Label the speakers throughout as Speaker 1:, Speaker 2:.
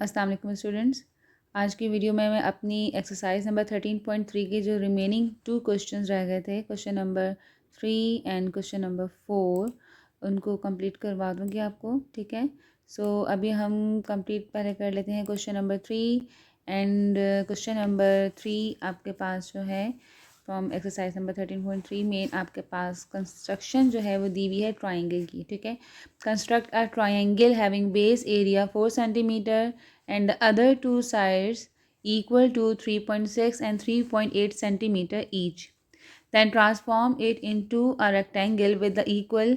Speaker 1: अस्सलाम वालेकुम स्टूडेंट्स। आज की वीडियो में मैं अपनी एक्सरसाइज नंबर 13.3 के जो रिमेनिंग 2 क्वेश्चंस रह गए थे, question number 3 and question number 4, उनको कंप्लीट करवा दूंगी आपको। ठीक है, सो अभी हम कंप्लीट पहले कर लेते हैं question number 3 and question number 3 आपके पास जो है फ्रॉम एक्सरसाइज नंबर 13.3 में आपके पास कंस्ट्रक्शन जो है वो दी हुई है ट्राइंगल की। ठीक है, construct a triangle having base area 4 centimetre and the other two sides equal to 3.6 and 3.8 centimeter each. Then transform it into a rectangle with the equal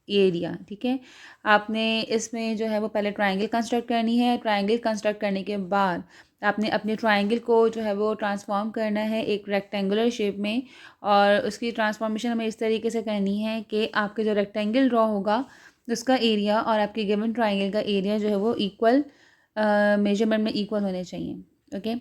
Speaker 1: area. ठीक है, आपने इसमें जो है वो पहले ट्राइंगल कंस्ट्रक्ट करनी है। ट्राइंगल कंस्ट्रक्ट करने के बाद आपने अपने ट्राइंगल को जो है वो ट्रांसफॉर्म करना है एक रेक्टेंगुलर शेप में, और उसकी ट्रांसफॉर्मेशन हमें इस तरीके से करनी है कि आपके जो रेक्टेंगल ड्रॉ होगा उसका एरिया और आपके गिवन ट्राइंगल का एरिया जो है वो इक्वल मेजरमेंट में इक्वल होने चाहिए। ओके,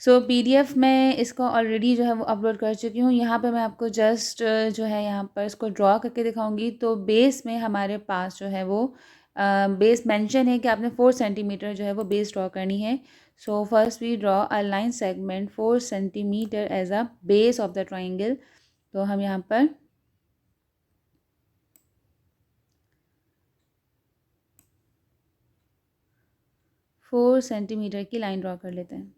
Speaker 1: सो पीडीएफ में इसको ऑलरेडी जो है वो अपलोड कर चुकी हूँ। यहाँ पे मैं आपको जस्ट जो है यहाँ पर इसको ड्रॉ करके दिखाऊंगी। तो बेस में हमारे पास जो है वो बेस मेंशन है कि आपने 4 सेंटीमीटर जो है वो बेस ड्रॉ करनी है। So first we draw a line segment 4 centimetre as a base of the triangle. तो हम यहाँ पर 4 सेंटीमीटर की लाइन ड्रॉ कर लेते हैं।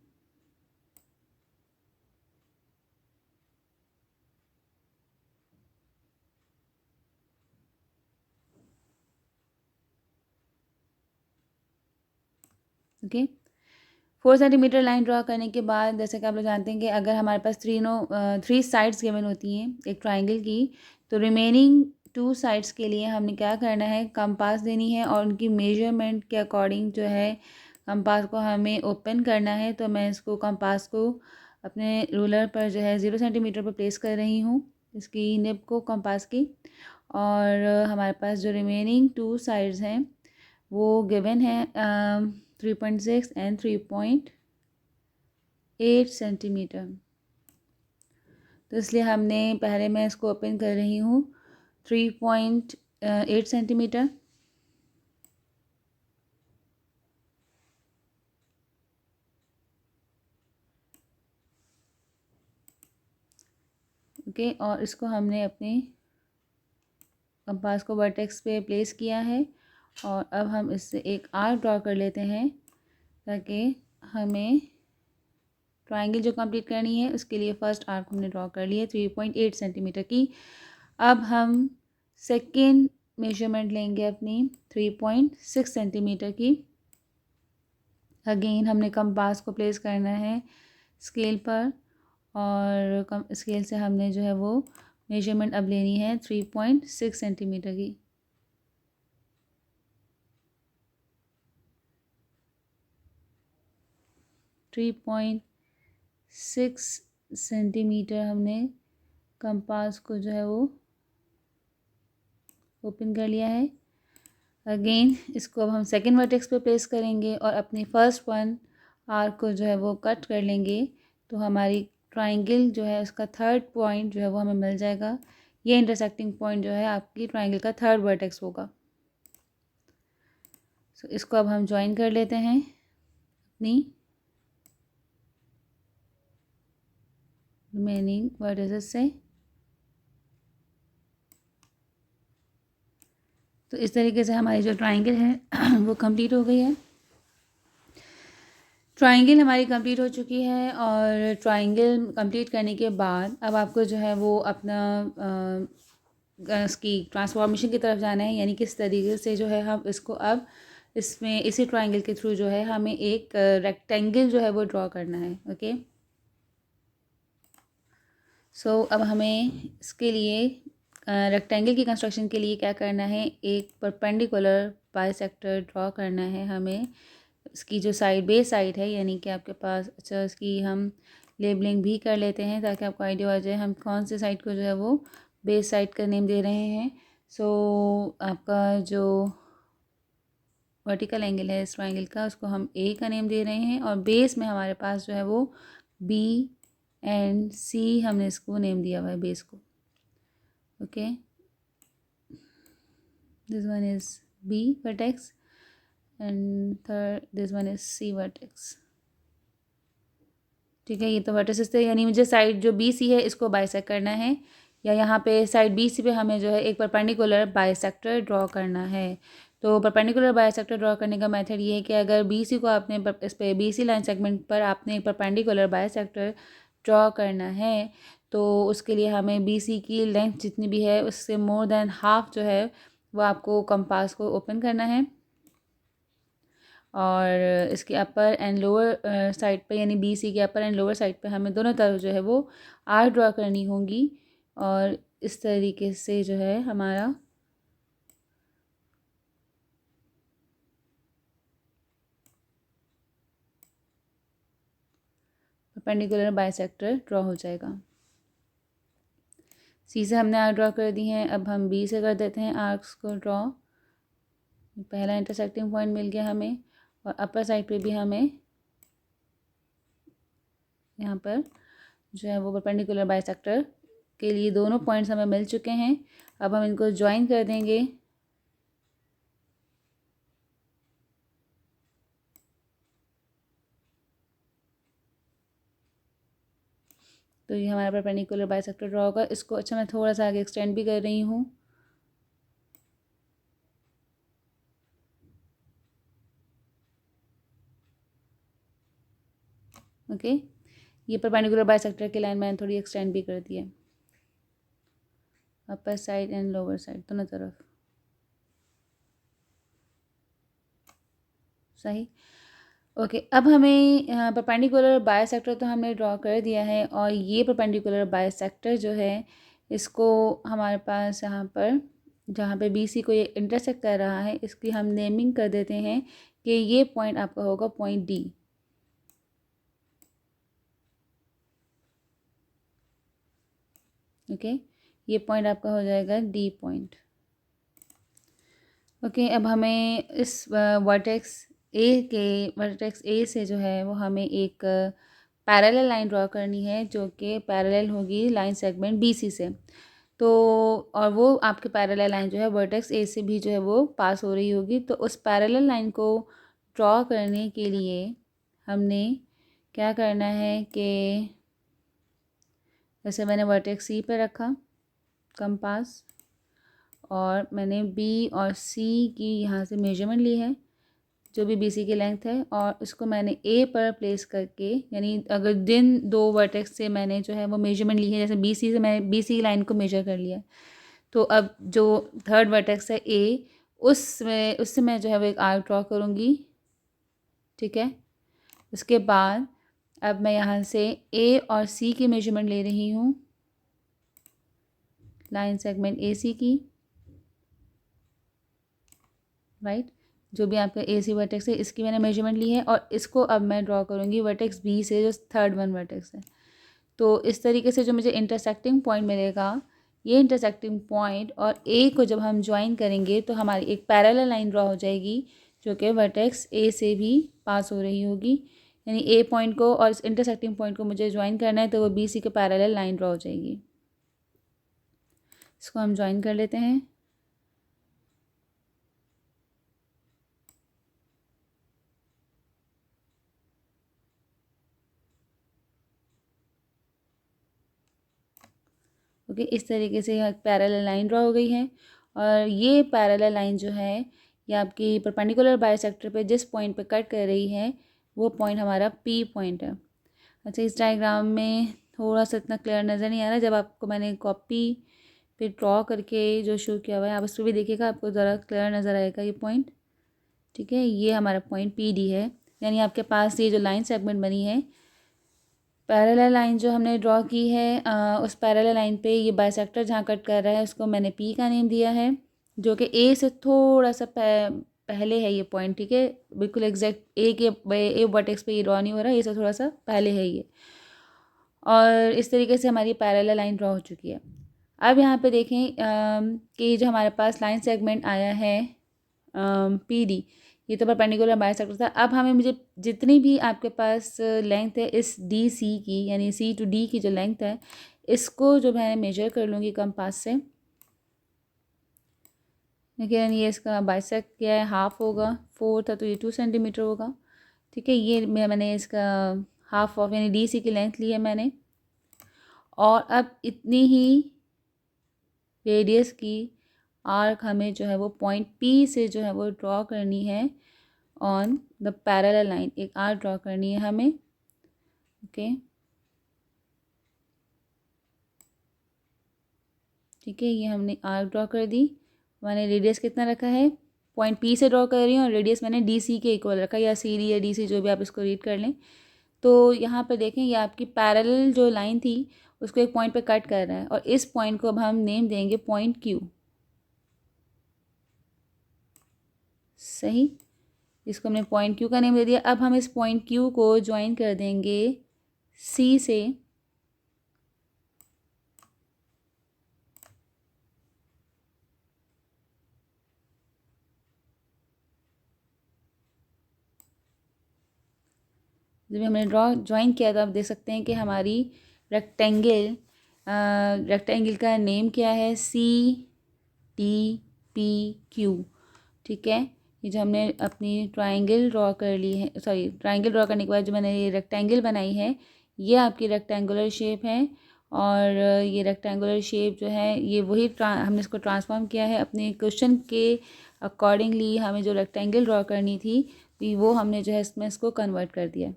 Speaker 1: ओके, 4 सेंटीमीटर लाइन ड्रॉ करने के बाद जैसे कि आप लोग जानते हैं कि अगर हमारे पास थ्री साइड्स गिवन होती हैं एक ट्राइंगल की, तो रिमेनिंग 2 साइड्स के लिए हमने क्या करना है, कंपास देनी है और उनकी मेजरमेंट के अकॉर्डिंग जो है कंपास को हमें ओपन करना है। तो मैं इसको कंपास को अपने रूलर पर जो है 0 सेंटीमीटर पर प्लेस कर रही हूँ, इसकी निब को कंपास की। और हमारे पास जो रिमेनिंग 2 साइड्स हैं वो गिवन है 3.6 एंड 3.8 सेंटीमीटर। तो इसलिए हमने पहले मैं इसको ओपन कर रही हूँ 3.8 सेंटीमीटर। ओके, और इसको हमने अपने कंपास को वर्टेक्स पे प्लेस किया है और अब हम इससे एक आर्क ड्रॉ कर लेते हैं ताकि हमें ट्राइंगल जो कंप्लीट करनी है उसके लिए फ़र्स्ट आर्क हमने ड्रॉ कर लिया 3.8 सेंटीमीटर की। अब हम सेकेंड मेजरमेंट लेंगे अपनी 3.6 सेंटीमीटर की। अगेन हमने कंपास को प्लेस करना है स्केल पर और स्केल से हमने जो है वो मेजरमेंट अब लेनी है 3.6 सेंटीमीटर की। थ्री पॉइंट सिक्स सेंटीमीटर हमने कंपास को जो है वो ओपन कर लिया है। अगेन इसको अब हम सेकेंड वर्टेक्स पे प्लेस करेंगे और अपनी फर्स्ट वन आर्क को जो है वो कट कर लेंगे। तो हमारी ट्राइंगल जो है उसका थर्ड पॉइंट जो है वो हमें मिल जाएगा। ये इंटरसेक्टिंग पॉइंट जो है आपकी ट्राइंगल का थर्ड वर्टेक्स होगा। सो इसको अब हम ज्वाइन कर लेते हैं अपनी रिमेनिंग वर्टिसेस से। तो इस तरीके से हमारी जो ट्राइंगल है वो कंप्लीट हो गई है। ट्राइंगल हमारी कंप्लीट हो चुकी है और ट्राइंगल कंप्लीट करने के बाद अब आपको जो है वो अपना इसकी ट्रांसफॉर्मेशन की तरफ जाना है, यानी किस तरीके से जो है हम इसको अब इसमें इसी ट्राइंगल के थ्रू जो है हमें एक रेक्टेंगल जो है वो ड्रॉ करना है। ओके, सो अब हमें इसके लिए रेक्टेंगल की कंस्ट्रक्शन के लिए क्या करना है, एक परपेंडिकुलर बाइसेक्टर ड्रॉ करना है हमें। इसकी जो साइड बेस साइड है यानी कि आपके पास, अच्छा इसकी हम लेबलिंग भी कर लेते हैं ताकि आपको आइडिया आ जाए हम कौन से साइड को जो है वो बेस साइड का नेम दे रहे हैं। सो आपका जो वर्टिकल एंगल है इस ट्राइंगल का उसको हम ए का नेम दे रहे हैं और बेस में हमारे पास जो है वो बी एंड सी हमने इसको नेम दिया हुआ है बेस को। Okay, this one is B vertex and third this one is C vertex. ठीक है, ये तो वर्टिसेस थे, यानी मुझे साइड जो बी सी है इसको बाइसेक्ट करना है, या यहाँ पे साइड बी सी पे हमें जो है एक परपेंडिकुलर बाइसेक्टर ड्रॉ करना है। तो परपेंडिकुलर बाइसेक्टर ड्रॉ करने का मेथड ये है कि अगर बी सी को आपने इस पे बी सी लाइन सेगमेंट पर आपने एक परपेंडिकुलर बाइसेक्टर ड्रॉ करना है, तो उसके लिए हमें बी सी की लेंथ जितनी भी है उससे मोर देन हाफ जो है वो आपको कंपास को ओपन करना है, और इसके अपर एंड लोअर साइड पे यानी बी सी के अपर एंड लोअर साइड पे हमें दोनों तरफ जो है वो आर्क ड्रॉ करनी होगी। और इस तरीके से जो है हमारा परपेंडिकुलर बाइसेक्टर ड्रॉ हो जाएगा। सी से हमने आर्क ड्रॉ कर दी हैं, अब हम बी से कर देते हैं आर्क्स को ड्रॉ। पहला इंटरसेक्टिंग पॉइंट मिल गया हमें, और अपर साइड पे भी हमें यहाँ पर जो है वो परपेंडिकुलर बाइसेक्टर के लिए दोनों पॉइंट्स हमें मिल चुके हैं। अब हम इनको ज्वाइन कर देंगे। तो ये हमारा परपेंडिकुलर बाइसेक्टर ड्रॉ होगा। इसको अच्छा मैं थोड़ा सा आगे एक्सटेंड भी कर रही हूँ। ओके, ये परपेंडिकुलर बाइसेक्टर की लाइन मैंने थोड़ी एक्सटेंड भी कर दी है, upper side and lower side दोनों तरफ। सही। ओके, अब हमें परपेंडिकुलर बाइसेक्टर तो हमने ड्रॉ कर दिया है, और ये परपेंडिकुलर बाइसेक्टर जो है इसको हमारे पास यहाँ पर जहाँ पे बी सी को ये इंटरसेक्ट कर रहा है इसकी हम नेमिंग कर देते हैं कि ये पॉइंट आपका होगा पॉइंट डी। ओके, ये पॉइंट आपका हो जाएगा डी पॉइंट। ओके, अब हमें इस वर्टेक्स ए से जो है वो हमें एक पैरेलल लाइन ड्रॉ करनी है जो कि पैरेलल होगी लाइन सेगमेंट बी सी से। तो और वो आपके पैरेलल लाइन जो है वर्टेक्स ए से भी जो है वो पास हो रही होगी। तो उस पैरेलल लाइन को ड्रॉ करने के लिए हमने क्या करना है कि जैसे मैंने वर्टेक्स सी पे रखा कंपास, और मैंने बी और सी की यहाँ से मेजरमेंट ली है जो भी बी सी की लेंथ है, और इसको मैंने ए पर प्लेस करके, यानी अगर जिन दो वर्टेक्स से मैंने जो है वो मेजरमेंट ली है, जैसे बी सी से मैंने बी सी लाइन को मेजर कर लिया, तो अब जो थर्ड वर्टेक्स है ए, उससे मैं जो है वो एक आर्क ड्रॉ करूँगी। ठीक है, उसके बाद अब मैं यहाँ से ए और सी की मेजरमेंट ले रही हूँ, लाइन सेगमेंट ए सी की, राइट। जो भी आपका ए सी वर्टेक्स है इसकी मैंने मेजरमेंट ली है, और इसको अब मैं ड्रॉ करूँगी वर्टेक्स बी से जो थर्ड वन वर्टेक्स है। तो इस तरीके से जो मुझे इंटरसेक्टिंग पॉइंट मिलेगा, ये इंटरसेक्टिंग पॉइंट और ए को जब हम ज्वाइन करेंगे तो हमारी एक पैरेलल लाइन ड्रॉ हो जाएगी जो कि वर्टेक्स ए से भी पास हो रही होगी। यानी ए पॉइंट को और इस इंटरसेक्टिंग पॉइंट को मुझे ज्वाइन करना है, तो वो बी सी के पैरेलल लाइन ड्रॉ हो जाएगी। इसको हम ज्वाइन कर लेते हैं। ओके, इस तरीके से यहाँ पैरेलल लाइन ड्रॉ हो गई है, और ये पैरेलल लाइन जो है ये आपकी परपेंडिकुलर बाइसेक्टर पे जिस पॉइंट पे कट कर रही है वो पॉइंट हमारा पी पॉइंट है। अच्छा, इस डायग्राम में थोड़ा सा इतना क्लियर नज़र नहीं आ रहा, जब आपको मैंने कॉपी पे ड्रॉ करके जो शो किया हुआ है आप उस पर भी देखिएगा, आपको ज़रा क्लियर नज़र आएगा ये पॉइंट। ठीक है, ये हमारा पॉइंट पी डी है, यानी आपके पास ये जो लाइन सेगमेंट बनी है, पैरेलल लाइन जो हमने ड्रॉ की है, उस पैरेलल लाइन पे ये बाइसेक्टर जहाँ कट कर रहा है उसको मैंने पी का नेम दिया है, जो कि ए से थोड़ा सा पहले है ये पॉइंट। ठीक है, बिल्कुल एग्जैक्ट ए वर्टेक्स पे ये ड्रॉ नहीं हो रहा, ए से थोड़ा सा पहले है ये। और इस तरीके से हमारी पैरेलल लाइन ड्रॉ हो चुकी है। अब यहाँ पे देखें कि जो हमारे पास लाइन सेगमेंट आया है पी डी, ये तो परपेंडिकुलर बाइसेक्टर था। अब हमें मुझे जितनी भी आपके पास लेंथ है इस डी सी की, यानी सी टू डी की जो लेंथ है, इसको जो मैं मेजर कर लूँगी कंपास से। लेकिन ये इसका बाइसेक्ट किया है, हाफ होगा, 4 था तो ये 2 सेंटीमीटर होगा। ठीक है, ये मैंने इसका हाफ ऑफ यानी डी सी की लेंथ ली है मैंने। और अब इतनी ही रेडियस की आर्क हमें जो है वो पॉइंट पी से जो है वो ड्रॉ करनी है ऑन द पैरेलल लाइन। एक आर्क ड्रॉ करनी है हमें। ओके, ठीक है, ये हमने आर्क ड्रॉ कर दी। मैंने रेडियस कितना रखा है, पॉइंट पी से ड्रॉ कर रही हूँ और रेडियस मैंने डी सी के इक्वल रखा, या सी डी या डी सी जो भी आप इसको रीड कर लें। तो यहाँ पर देखें, ये आपकी पैरेलल जो लाइन थी उसको एक पॉइंट पे कट कर रहा है और इस पॉइंट को अब हम नेम देंगे पॉइंट क्यू। सही, इसको हमने पॉइंट क्यू का नेम दे दिया। अब हम इस पॉइंट क्यू को ज्वाइन कर देंगे सी से। जब हमने ज्वाइन किया तो आप देख सकते हैं कि हमारी रेक्टेंगल का नेम क्या है, सी टी पी क्यू। ठीक है, ये जो हमने अपनी ट्राइंगल ड्रॉ कर ली है, सॉरी ट्राइंगल ड्रॉ करने के बाद जो मैंने ये रेक्टेंगल बनाई है, ये आपकी रेक्टेंगुलर शेप है। और ये रेक्टेंगुलर शेप जो है ये वही हमने इसको ट्रांसफॉर्म किया है अपने क्वेश्चन के अकॉर्डिंगली। हमें जो रेक्टेंगल ड्रॉ करनी थी वो हमने जो है इसमें इसको कन्वर्ट कर दिया।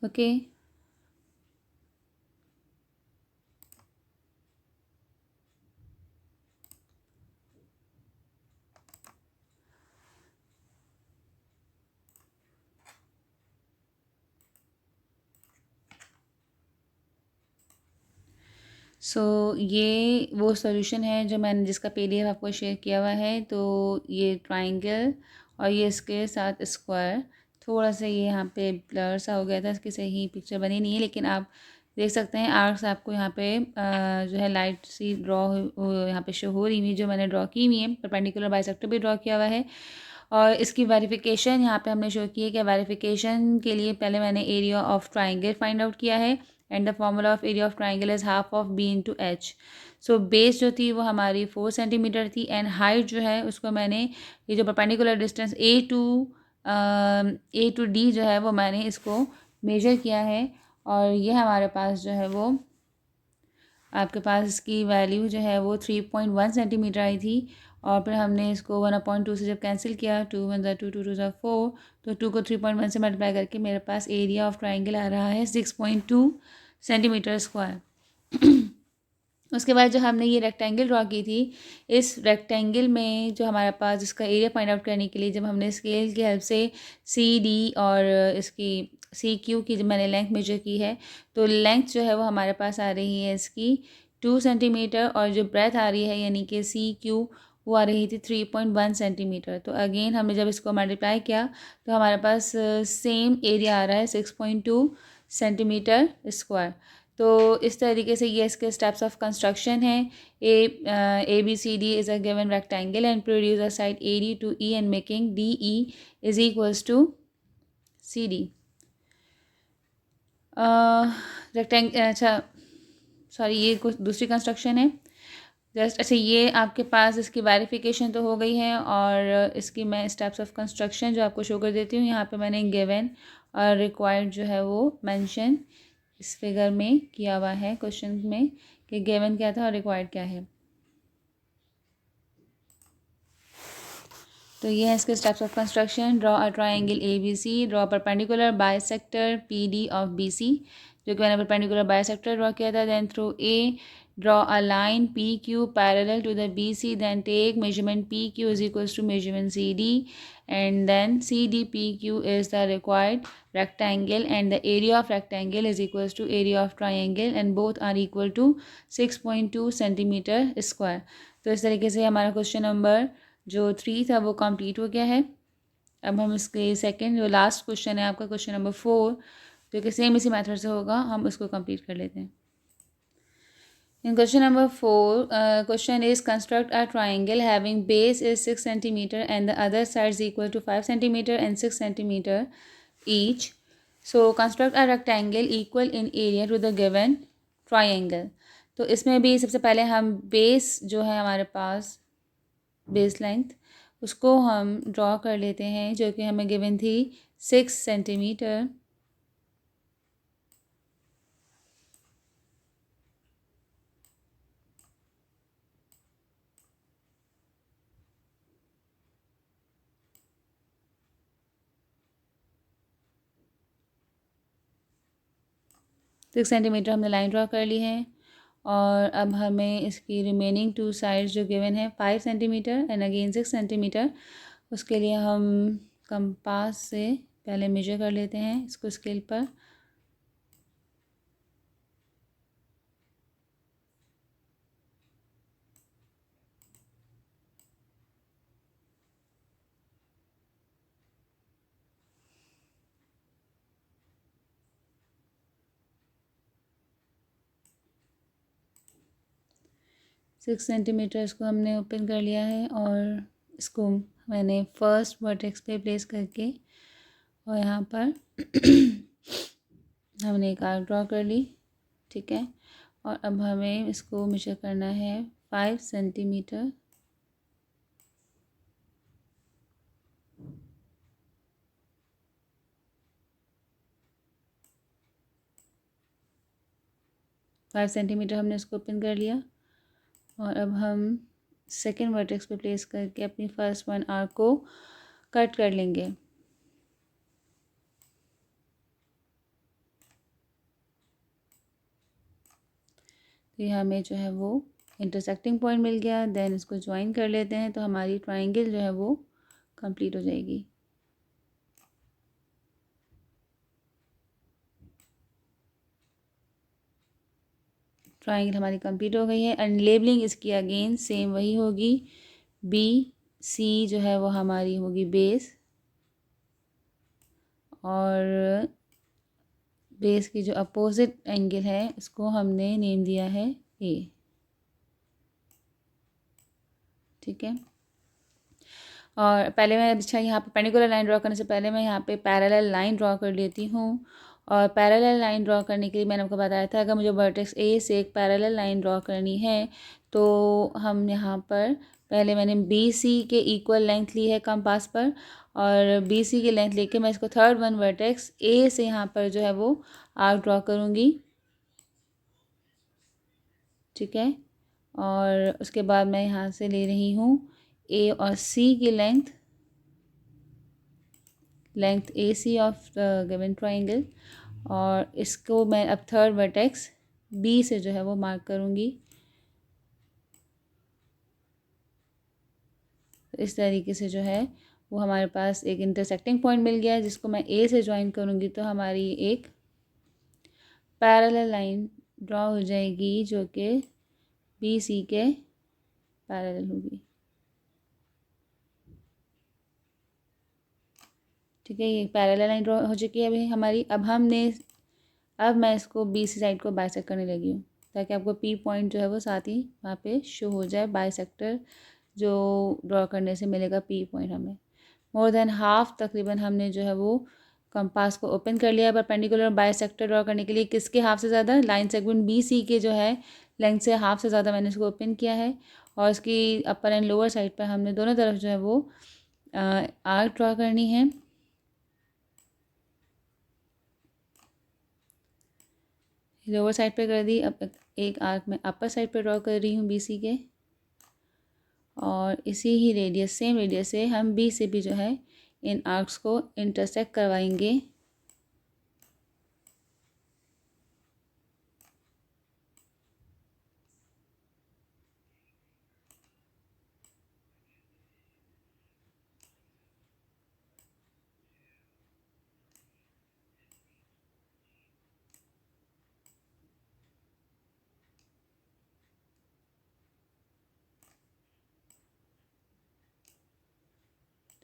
Speaker 1: ओके, सो ये वो सॉल्यूशन है जो मैंने जिसका पीडीएफ आपको शेयर किया हुआ है। तो ये ट्राइंगल और ये इसके साथ स्क्वायर, थोड़ा सा ये यहाँ पे ब्लर सा हो गया था, इसकी सही पिक्चर बनी नहीं है, लेकिन आप देख सकते हैं आर्क्स आपको यहाँ पे जो है लाइट सी ड्रॉ यहाँ पे शो हो रही हुई, जो मैंने ड्रॉ की हुई है। परपेंडिकुलर बाइसेक्टर भी ड्रॉ किया हुआ है। और इसकी वेरिफिकेशन यहाँ पे हमने शो की है कि वेरिफिकेशन के लिए पहले मैंने area of triangle find out किया है। And the formula of area of triangle is half of B into H. So base जो थी वो हमारी 4 सेंटीमीटर थी एंड हाइट जो है उसको मैंने, ये जो perpendicular distance A to D जो है वो मैंने इसको मेजर किया है। और ये हमारे पास जो है वो आपके पास इसकी वैल्यू जो है वो 3.1 सेंटीमीटर आई थी। और फिर हमने इसको 1/2 से जब कैंसिल किया, 2 1 2 2 2 4, तो 2 को 3.1 से मल्टीप्लाई करके मेरे पास एरिया ऑफ ट्राइंगल आ रहा है 6.2 सेंटीमीटर स्क्वायर। उसके बाद जो हमने ये रेक्टेंगल ड्रॉ की थी, इस रेक्टेंगल में जो हमारे पास इसका एरिया फाइंड आउट करने के लिए जब हमने स्केल की हेल्प से सी डी और इसकी सी क्यू की जब मैंने लेंथ मेजर की है, तो लेंथ जो है वो हमारे पास आ रही है इसकी 2 सेंटीमीटर और जो ब्रेथ आ रही है यानी कि सी क्यू वो आ रही थी 3.1 सेंटीमीटर। तो अगेन हमने जब इसको मल्टीप्लाई किया तो हमारे पास सेम एरिया आ रहा है 6.2 सेंटीमीटर स्क्वायर। तो इस तरीके से ये इसके स्टेप्स ऑफ कंस्ट्रक्शन है। A B C D is a given rectangle and produce a side A D to E and making D E is equals to C D. अच्छा सॉरी, ये कुछ दूसरी कंस्ट्रक्शन है जस्ट। अच्छा, ये आपके पास इसकी वेरिफिकेशन तो हो गई है और इसकी मैं स्टेप्स ऑफ कंस्ट्रक्शन जो आपको शो कर देती हूँ। यहाँ पे मैंने गिवन और रिक्वायर्ड जो है वो मेंशन इस फिगर में किया हुआ है क्वेश्चन में कि गिवन क्या था और रिक्वायर्ड क्या है। तो ये है इसके steps of construction. Draw a triangle A B C, draw perpendicular bisector P D of B C, जो कि मैंने परपेंडिकुलर बाइसेक्टर ड्रॉ किया था। Then through A draw a line PQ parallel to the BC, then take measurement PQ is equals to measurement CD, and then CDPQ is the required rectangle and the area of rectangle is equals to area of triangle and both are equal to 6.2 centimetre square. तो इस तरीके से हमारा question number जो 3 था वो complete हो गया है। अब हम इसके सेकंड जो लास्ट क्वेश्चन है आपका क्वेश्चन नंबर 4, जो कि सेम इसी मेथड से होगा, हम उसको कंप्लीट कर लेते हैं। In question number 4, question is construct a triangle having base is 6 centimeter and the other sides equal to 5 centimeter and 6 centimeter each. So construct a rectangle equal in area to the given triangle. तो इसमें भी सबसे पहले हम base जो है हमारे पास base length, उसको हम ड्रॉ कर लेते हैं, जो कि हमें गिवन थी 6 सेंटीमीटर। 6 सेंटीमीटर हमने लाइन ड्रॉ कर ली है। और अब हमें इसकी रिमेनिंग 2 साइड्स जो गिवन है 5 सेंटीमीटर एंड अगेन 6 सेंटीमीटर, उसके लिए हम कंपास से पहले मेजर कर लेते हैं इसको स्केल पर। सिक्स सेंटीमीटर इसको हमने ओपन कर लिया है और इसको मैंने फर्स्ट वर्टेक्स पे प्लेस करके और यहाँ पर हमने एक आर्क ड्रॉ कर ली, ठीक है। और अब हमें इसको मेजर करना है 5 सेंटीमीटर। फाइव सेंटीमीटर हमने इसको ओपन कर लिया और अब हम सेकेंड वर्टेक्स पे प्लेस करके अपनी फर्स्ट वन आर्क को कट कर लेंगे। तो ये हमें जो है वो इंटरसेक्टिंग पॉइंट मिल गया। देन इसको ज्वाइन कर लेते हैं तो हमारी ट्राइंगल जो है वो कंप्लीट हो जाएगी। ट्राइंगल हमारी कंप्लीट हो गई है एंड लेबलिंग इसकी अगेन सेम वही होगी। बी सी जो है वो हमारी होगी बेस, और बेस की जो अपोजिट एंगल है इसको हमने नेम दिया है ए, ठीक है। और पहले मैं अच्छा यहाँ पे पेंडिकुलर लाइन ड्रॉ करने से पहले मैं यहाँ पे पैरेलल लाइन ड्रॉ कर लेती हूँ। और पैरेलल लाइन ड्रॉ करने के लिए मैंने आपको बताया था, अगर मुझे वर्टेक्स ए से एक पैरेलल लाइन ड्रॉ करनी है तो हम यहाँ पर पहले मैंने बी सी के इक्वल लेंथ ली है कंपास पर, और बी सी की लेंथ लेके मैं इसको थर्ड वन वर्टेक्स ए से यहाँ पर जो है वो आर्क ड्रॉ करूँगी, ठीक है। और उसके बाद मैं यहाँ से ले रही हूँ ए और सी की length A C of the given triangle, और इसको मैं अब थर्ड वर्टेक्स बी से जो है वो मार्क करूँगी। इस तरीके से जो है वो हमारे पास एक इंटरसेक्टिंग पॉइंट मिल गया है, जिसको मैं ए से ज्वाइन करूँगी तो हमारी एक पैरेलल लाइन ड्रॉ हो जाएगी जो कि बी सी के पैरेलल होगी, ठीक है। ये पैरेलल लाइन ड्रॉ हो चुकी है अभी हमारी। अब मैं इसको बी सी साइड को बाइसेक्ट करने लगी हूँ, ताकि आपको पी पॉइंट जो है वो साथ ही वहाँ पे शो हो जाए। बाइसेक्टर जो ड्रॉ करने से मिलेगा पी पॉइंट हमें। मोर देन हाफ तकरीबन हमने जो है वो कंपास को ओपन कर लिया है परपेंडिकुलर बाइसेक्टर ड्रॉ करने के लिए। किसके हाफ से ज़्यादा? लाइन सेगमेंट बी सी के जो है लेंथ से हाफ से ज़्यादा मैंने इसको ओपन किया है। और इसकी अपर एंड लोअर साइड पर हमने दोनों तरफ जो है वो आर्क ड्रॉ करनी है। लोअर साइड पे कर दी। अब एक आर्क मैं अपर साइड पे ड्रॉ कर रही हूँ बी सी के, और इसी ही रेडियस सेम रेडियस से हम बी से भी जो है इन आर्क्स को इंटरसेक्ट करवाएंगे।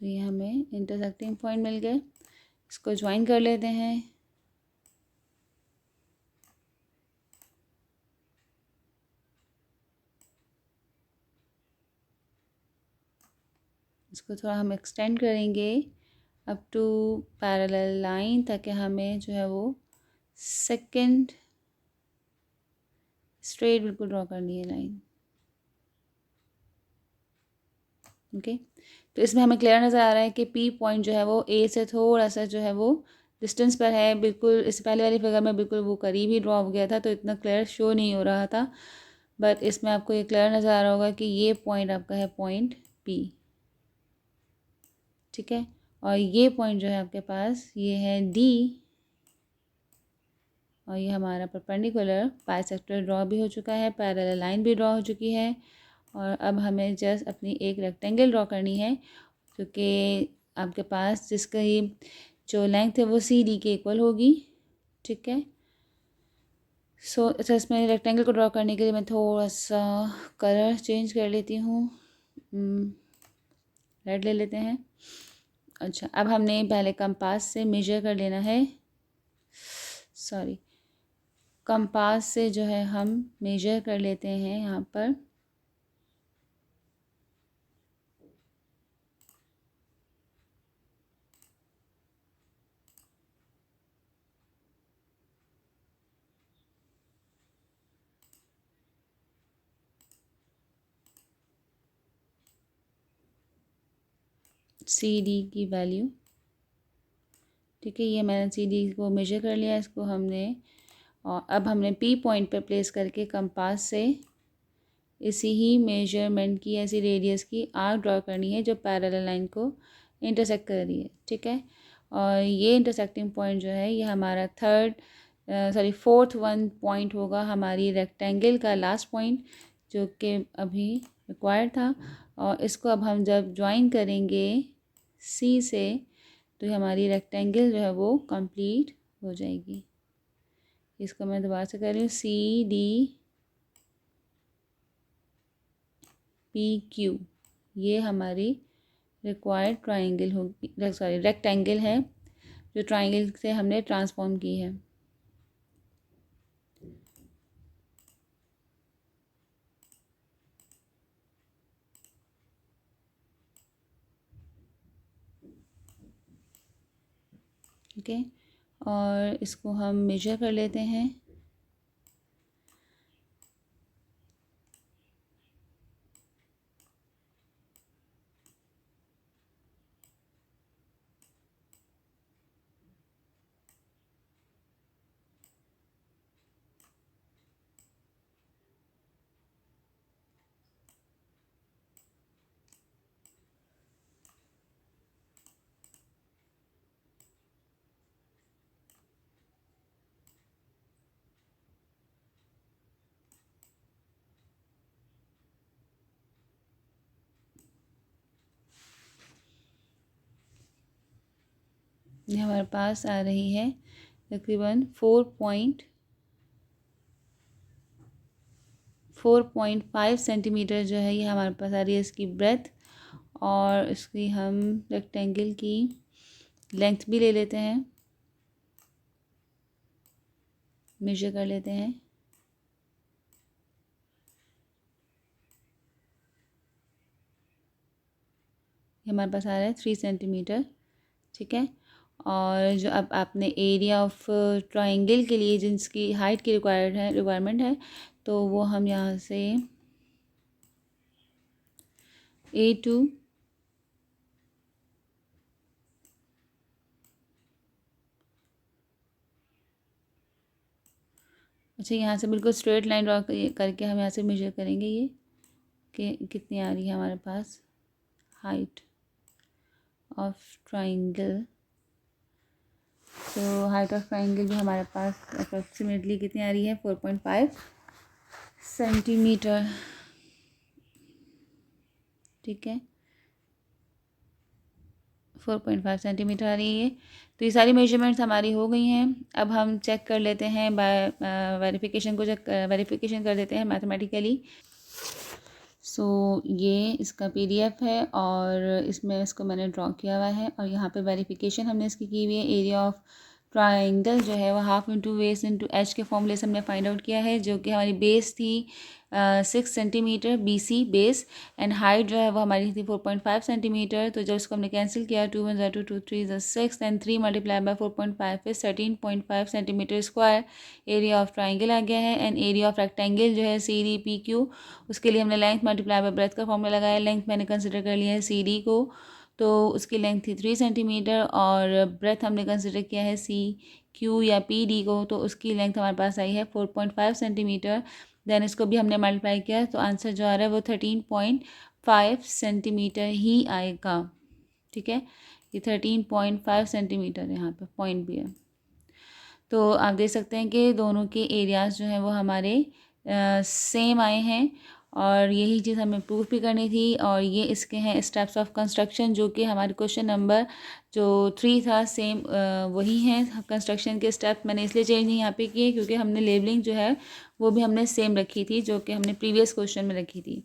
Speaker 1: तो ये हमें इंटरसेक्टिंग पॉइंट मिल गए, इसको ज्वाइन कर लेते हैं। इसको थोड़ा हम एक्सटेंड करेंगे अप टू पैरेलल लाइन, ताकि हमें जो है वो सेकंड स्ट्रेट बिल्कुल ड्रॉ करनी है लाइन। ओके। तो इसमें हमें क्लियर नज़र आ रहा है कि पी पॉइंट जो है वो ए से थोड़ा सा जो है वो डिस्टेंस पर है, बिल्कुल इससे पहले वाली फिगर में बिल्कुल वो करीब ही ड्रॉ हो गया था, तो इतना क्लियर शो नहीं हो रहा था, बट इसमें आपको ये क्लियर नज़र आ रहा होगा कि ये पॉइंट आपका है पॉइंट पी, ठीक है। और ये पॉइंट जो है आपके पास ये है डी, और ये हमारा परपेंडिकुलर बाइसेक्टर ड्रॉ भी हो चुका है, पैरेलल लाइन भी ड्रॉ हो चुकी है। और अब हमें जस्ट अपनी एक रेक्टेंगल ड्रॉ करनी है, क्योंकि आपके पास जिसकी जो लेंथ है वो सी डी के इक्वल होगी, ठीक है। सो अच्छा, इसमें रेक्टेंगल को ड्रॉ करने के लिए मैं थोड़ा सा कलर चेंज कर लेती हूँ, रेड ले लेते हैं। अच्छा, अब हमने पहले कंपास से मेजर कर लेना है, सॉरी, कंपास से जो है हम मेजर कर लेते हैं यहाँ पर सी डी की वैल्यू, ठीक है। ये मैंने सी डी को मेजर कर लिया, इसको हमने, और अब हमने पी पॉइंट पर प्लेस करके कंपास से इसी ही मेजरमेंट की, ऐसी रेडियस की आर्क ड्रॉ करनी है जो पैरेलल लाइन को इंटरसेक्ट कर रही है, ठीक है। और ये इंटरसेक्टिंग पॉइंट जो है ये हमारा फोर्थ वन पॉइंट होगा हमारी रेक्टेंगल का लास्ट पॉइंट, जो कि अभी रिक्वायर्ड था। और इसको अब हम जब ज्वाइन करेंगे सी से, तो ये हमारी रेक्टेंगल जो है वो कंप्लीट हो जाएगी। इसको मैं दोबारा से कर रही हूँ, सी डी पी क्यू, ये हमारी रिक्वायर्ड ट्राइंगल होगी, सॉरी रेक्टेंगल है जो ट्राइंगल से हमने ट्रांसफॉर्म की है। ओके, और इसको हम मेजर कर लेते हैं। ये हमारे पास आ रही है तकरीबन 4.5 सेंटीमीटर जो है ये हमारे पास आ रही है इसकी ब्रेथ। और इसकी हम रेक्टेंगल की लेंथ भी ले लेते हैं, मेजर कर लेते हैं। ये हमारे पास आ रहा है 3 सेंटीमीटर, ठीक है। और जो अब आपने एरिया ऑफ ट्राइंगल के लिए जिसकी हाइट की रिक्वायरमेंट है, तो वो हम यहाँ से A2 अच्छा, यहाँ से बिल्कुल स्ट्रेट लाइन ड्रॉ करके हम यहाँ से मेजर करेंगे ये कि कितनी आ रही है हमारे पास हाइट ऑफ ट्राइंगल। तो हाइट ऑफ ट्राइंगल भी हमारे पास अप्रॉक्सीमेटली कितनी आ रही है 4.5 सेंटीमीटर, ठीक है। 4.5 सेंटीमीटर आ रही है। तो ये सारी मेजरमेंट्स हमारी हो गई हैं। अब हम चेक कर लेते हैं वेरिफिकेशन कर देते हैं मैथमेटिकली। सो ये इसका PDF है और इसमें इसको मैंने ड्रॉ किया हुआ है, और यहाँ पे वेरिफिकेशन हमने इसकी की हुई है, एरिया ऑफ ट्राइंगल जो है वो half into base into H के फॉर्मूले से हमने फाइंड आउट किया है, जो कि हमारी बेस थी 6 centimetre BC base, and height जो है वो हमारी थी 4.5 सेंटीमीटर। तो जब इसको हमने कैंसिल किया 2 1 2 2 3 6 and 3 multiply by 4.5 is 13.5 centimetre square. Area of triangle आ गया है। एंड एरिया ऑफ रेक्टेंगल जो है CDPQ, उसके लिए हमने लेंथ मल्टीप्लाई बाय ब्रेथ का फॉर्मूला लगाया। लेंथ मैंने कंसिडर कर लिया है CD को, तो उसकी लेंथ थी 3 सेंटीमीटर, और ब्रेथ हमने कंसिडर किया है CQ या PD को, तो उसकी लेंथ हमारे पास आई है 4.5 सेंटीमीटर। देन इसको भी हमने मल्टीप्लाई किया, तो आंसर जो आ रहा है वो 13.5 सेंटीमीटर ही आएगा। ठीक है, ये 13.5 सेंटीमीटर यहाँ पे पॉइंट भी है। तो आप देख सकते हैं कि दोनों के एरियाज़ जो हैं वो हमारे सेम आए हैं, और यही चीज़ हमें प्रूफ भी करनी थी। और ये इसके हैं स्टेप्स ऑफ कंस्ट्रक्शन, जो कि हमारे क्वेश्चन नंबर जो 3 था सेम वही हैं। कंस्ट्रक्शन के स्टेप मैंने इसलिए चेंज नहीं यहाँ पे किए क्योंकि हमने लेबलिंग जो है वो भी हमने सेम रखी थी, जो कि हमने प्रीवियस क्वेश्चन में रखी थी।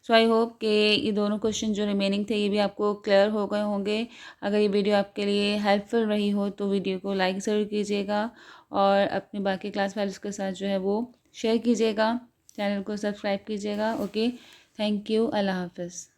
Speaker 1: सो आई होप कि ये दोनों क्वेश्चन जो रिमेनिंग थे ये भी आपको क्लियर हो गए होंगे। अगर ये वीडियो आपके लिए हेल्पफुल रही हो तो वीडियो को लाइक ज़रूर कीजिएगा, और अपने बाकी क्लास वालों के साथ जो है वो शेयर कीजिएगा। चैनल को सब्सक्राइब कीजिएगा। ओके, थैंक यू, अल्लाह हाफ़िज़।